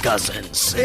cousins.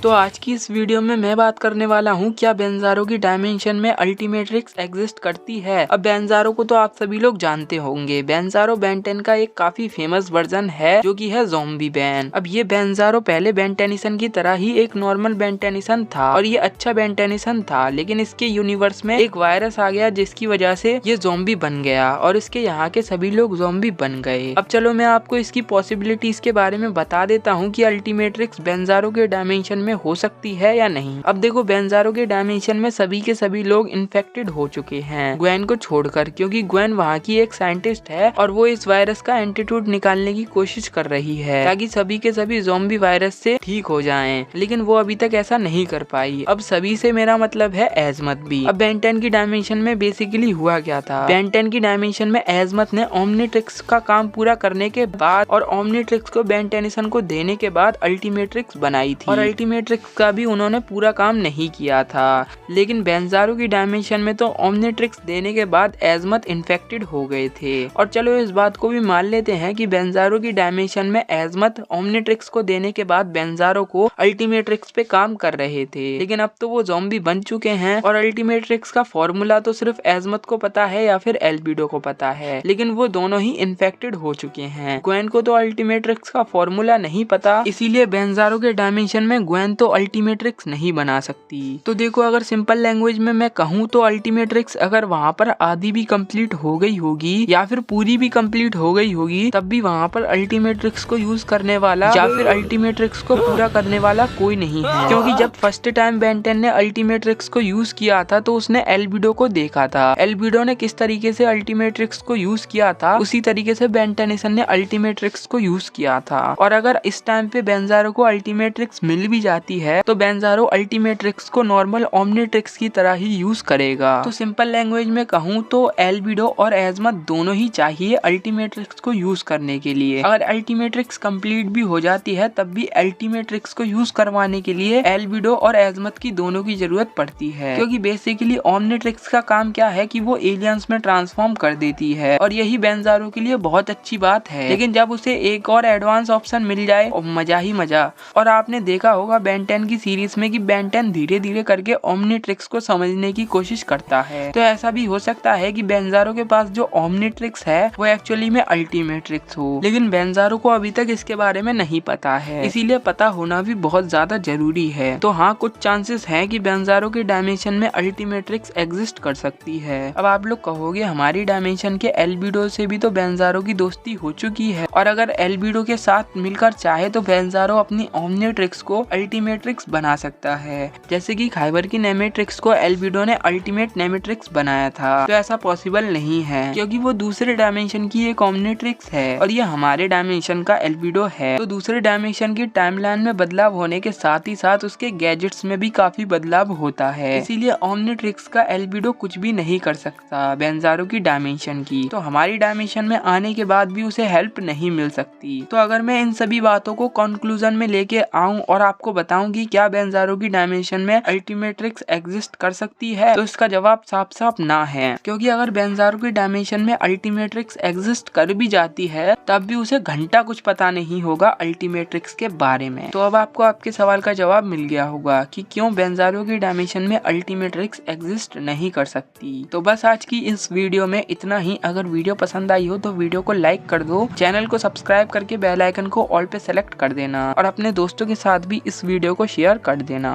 तो आज की इस वीडियो में मैं बात करने वाला हूँ क्या बेंजारो की डायमेंशन में अल्टीमेट्रिक्स एग्जिस्ट करती है। अब बेंजारो को तो आप सभी लोग जानते होंगे। बेंजारो बेन 10 का एक काफी फेमस वर्जन है जो कि है ज़ॉम्बी बेन। अब ये बेंजारो पहले बेन टेनिसन की तरह ही एक नॉर्मल बेन टेनिसन था और ये अच्छा बेन टेनिसन था, लेकिन इसके यूनिवर्स में एक वायरस आ गया जिसकी वजह से ये ज़ॉम्बी बन गया और इसके यहाँ के सभी लोग ज़ॉम्बी बन गए। अब चलो मैं आपको इसकी पॉसिबिलिटीज के बारे में बता देता हूँ कि अल्टीमेट्रिक्स बेंजारो के डायमेंशन में हो सकती है या नहीं। अब देखो, बेंजारो के डायमेंशन में सभी के सभी लोग इन्फेक्टेड हो चुके हैं ग्वेन को छोड़कर, क्योंकि ग्वेन वहाँ की एक साइंटिस्ट है और वो इस वायरस का एंटीट्यूड निकालने की कोशिश कर रही है ताकि सभी के सभी ज़ॉम्बी वायरस से ठीक हो जाएं, लेकिन वो अभी तक ऐसा नहीं कर पाई। अब सभी से मेरा मतलब है एजमत भी। अब बेन 10 की डायमेंशन में बेसिकली हुआ क्या था, बेन 10 की डायमेंशन में एजमत ने ओमनिट्रिक्स का काम पूरा करने के बाद और ओमनिट्रिक्स को बेन टेनिसन को देने के बाद अल्टीमेट्रिक्स बनाई थी और अल्टीमेट्रिक्स का भी उन्होंने पूरा काम नहीं किया था। लेकिन बेंजारो की डायमेंशन में तो ओमनिट्रिक्स देने के बाद एजमत इन्फेक्टेड हो गए थे। और चलो इस बात को भी मान लेते हैं कि बेंजारो की डायमेंशन में एजमत ओमनिट्रिक्स को देने के बाद बेंजारो को अल्टीमेट्रिक्स पे काम कर रहे थे, लेकिन अब तो वो ज़ॉम्बी बन चुके हैं और अल्टीमेट्रिक्स का फॉर्मूला तो सिर्फ एजमत को पता है या फिर एल्बिडो को पता है, लेकिन वो दोनों ही इन्फेक्टेड हो चुके हैं। ग्वेन को तो अल्टीमेट्रिक्स का फॉर्मूला नहीं पता, इसीलिए बेंजारो के डायमेंशन में ग्वेन तो अल्टीमेट्रिक्स नहीं बना सकती। तो देखो, अगर सिंपल लैंग्वेज में मैं कहूँ तो अल्टीमेट्रिक्स अगर वहाँ पर आधी भी कंप्लीट हो गई होगी या फिर पूरी भी कंप्लीट हो गई होगी, तब भी वहाँ पर अल्टीमेट्रिक्स को यूज करने वाला या फिर अल्टीमेट्रिक्स को पूरा करने वाला कोई नहीं है, क्योंकि जब फर्स्ट टाइम बेन 10 ने अल्टीमेट्रिक्स को यूज किया था तो उसने एल्बिडो को देखा था। एल्बिडो ने किस तरीके से अल्टीमेट्रिक्स को यूज किया था उसी तरीके से बेन टेनिसन ने अल्टीमेट्रिक्स को यूज किया था। और अगर इस टाइम पे बेंजारो को अल्टीमेट्रिक्स मिल भी जाती है तो बेंजारो अल्टीमेट्रिक्स को नॉर्मल ओमनिट्रिक्स की तरह ही यूज करेगा। तो सिंपल लैंग्वेज में कहूँ तो एल्बिडो और एजमत दोनों ही चाहिए अल्टीमेट्रिक्स को यूज करने के लिए। अगर अल्टीमेट्रिक्स कंप्लीट भी हो जाती है तब भी अल्टीमेट्रिक्स को यूज करवाने के लिए एल्बिडो और एजमत की दोनों की जरूरत पड़ती है, क्योंकि बेसिकली ओमनिट्रिक्स का काम क्या है कि वो एलियंस में ट्रांसफॉर्म कर देती है और यही बेंजारो के लिए बहुत अच्छी बात है। लेकिन जब उसे एक और एडवांस ऑप्शन मिल जाए और मजा ही मजा। और आपने देखा होगा बेन 10 की सीरीज में कि बेन 10 धीरे धीरे करके ओमनिट्रिक्स को समझने की कोशिश करता है, तो ऐसा भी हो सकता है कि बेंजारो के पास जो ओमनिट्रिक्स है वो एक्चुअली में अल्टीमेट्रिक्स हो, लेकिन बेंजारो को अभी तक इसके बारे में नहीं पता है, इसीलिए पता होना भी बहुत ज्यादा जरूरी है। तो हाँ, कुछ चांसेस हैं कि बेंजारो के डायमेंशन में अल्टीमेट्रिक्स एग्जिस्ट कर सकती है। अब आप लोग कहोगे हमारी डायमेंशन के एल्बिडो से भी तो बेंजारो की दोस्ती हो चुकी है और अगर एल्बिडो के साथ मिलकर चाहे तो बेंजारो अपनी ओमनिट्रिक्स को अल्टीमेट्रिक्स बना सकता है, जैसे कि खाइबर की नेमेट्रिक्स को एल्बिडो ने अल्टीमेट नेमेट्रिक्स बनाया था। तो ऐसा पॉसिबल नहीं है क्योंकि वो दूसरे डायमेंशन की एक ओमनिट्रिक्स है और ये हमारे डायमेंशन का एल्बिडो है। तो दूसरे डायमेंशन की टाइमलाइन में बदलाव होने के साथ ही साथ उसके गैजेट्स में भी काफी बदलाव होता है, इसीलिए ओमनिट्रिक्स का एल्बिडो कुछ भी नहीं कर सकता बेंजारो की डायमेंशन की। तो हमारी डायमेंशन में आने के बाद भी उसे हेल्प नहीं मिल सकती। तो अगर मैं इन सभी बातों को कंक्लूजन में लेके आऊं और आपको बताऊं कि क्या बेंजारो की डायमेंशन में अल्टीमेट्रिक्स एग्जिस्ट कर सकती है, तो इसका जवाब साफ साफ ना है, क्योंकि अगर बेंजारो की डायमेंशन में अल्टीमेट्रिक्स एग्जिस्ट कर भी जाती है तब भी उसे घंटा कुछ पता नहीं होगा अल्टीमेट्रिक्स के बारे में। तो अब आपको आपके सवाल का जवाब मिल गया होगा कि क्यों बेंजारो की डायमेंशन में अल्टीमेट्रिक्स एग्जिस्ट नहीं कर सकती। तो बस आज की इस वीडियो में इतना ही। अगर वीडियो पसंद आई हो तो वीडियो को लाइक कर दो, चैनल को सब्सक्राइब करके बेल आइकन को ऑल पे सेलेक्ट कर देना और अपने दोस्तों के साथ भी इस वीडियो को शेयर कर देना।